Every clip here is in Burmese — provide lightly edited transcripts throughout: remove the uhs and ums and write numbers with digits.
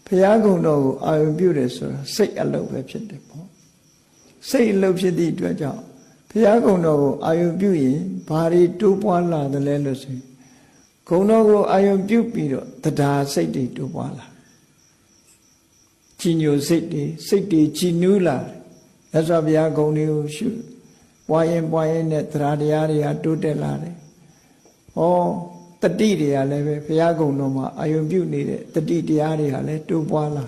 ဘုရားကုံတော်ကိုအာရုံပြုတယ်ဆိုတာစိတ်အလုပ်ပဲဖြစ်တယ်ပေါ့စိတ်အလုပ်ဖြစ်သည့်အတွက်ကြောင့်ဘုရားကုံတော်ကိုအာရုံပြုရင်ဘာတွေတိုးပွားလာတယ်လဲလို့ဆိုရင်ဂုံတော်ကိုအာရုံပြုပြီးတော့တရားစိတ်တွေတိုးပွားလာကြီးညိုစိတ်တွေကြည်နူးလာတယ်မြတ်စွာဘုရားဂုံတွေကိုရှုပွားရင်နဲ့တရားတရားတွေကတိုးတက်လာတယ်ဟောတတိတွေကလည်းပဲဘုရားကုံတော်မှာအာယုံပြုနေတဲ့တတိတရားတွေဟာလည်းတိုးပွားလာ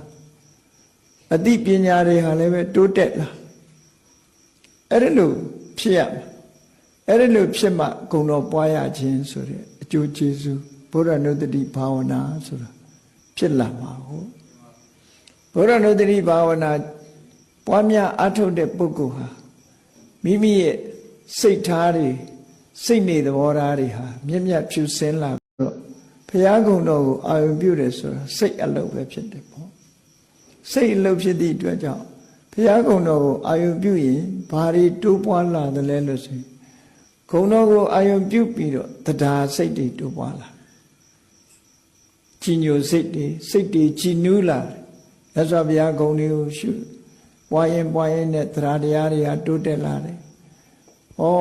အသိပညာတွေဟာလည်းပဲတိုးတက်လာအဲ့ဒါလို့ဖြစ်ရမှာအဲ့ဒါလို့ဖြစ်မှကုံတော်ပွားရခြင်းဆိုတဲ့အကျိုးကျေးဇူးဘုရားနုတ္တိဘာဝနာဆိုတာဖြစ်လာမှာဟုတ်ဘုရားနုတ္တိဘာဝနာပွားများအားထုတ်တဲ့ပုဂ္ဂိုလ်ဟာမိမိရဲ့စိတ်ထားတွေစိတ်နေသဘောထားတွေဟာမြင့်မြတ်ဖြူစင်လာတော့ဘုရားကုံတော်ကိုအာရုံပြုတယ်ဆိုတာစိတ်အလုပ်ပဲဖြစ်တယ်ပေါ့စိတ်အလုပ်ဖြစ်သည့်အတွက်ကြောင့်ဘုရားကုံတော်ကိုအာရုံပြုရင်ဘာတွေတိုးပွားလာတယ်လဲလို့ဆိုရင်ဂုံတော်ကိုအာရုံပြုပြီးတော့တရားစိတ်တွေတိုးပွားလာကြီးညိုစိတ်တွေကြည်နူးလာမြတ်စွာဘုရားဂုံတွေကိုရှုပွားရင်နဲ့တရားတရားတွေကတိုးတက်လာတယ်ဟော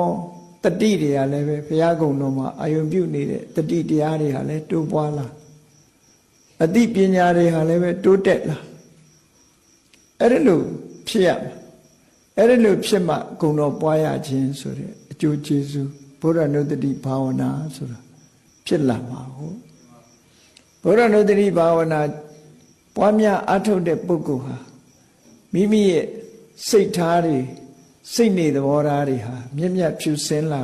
တတိတွေကလည်းပဲဘုရားကုံတော်မှာအာယုံပြုနေတဲ့တတိတရားတွေဟာလည်းတိုးပွားလာအသိပညာတွေဟာလည်းပဲတိုးတက်လာအဲ့ဒါလို့ဖြစ်ရမှာအဲ့ဒါလို့ဖြစ်မှကုံတော်ပွားရခြင်းဆိုတဲ့အကျိုးကျေးဇူးဘုရားနုတ္တိဘာဝနာဆိုတာဖြစ်လာမှာဟုတ်ဘုရားနုတ္တိဘာဝနာပွားများအားထုတ်တဲ့ပုဂ္ဂိုလ်ဟာမိမိရဲ့စိတ်ထားတွေစိတ်နေသဘောထားတွေဟာမြင့်မြတ်ဖြူစင်လာ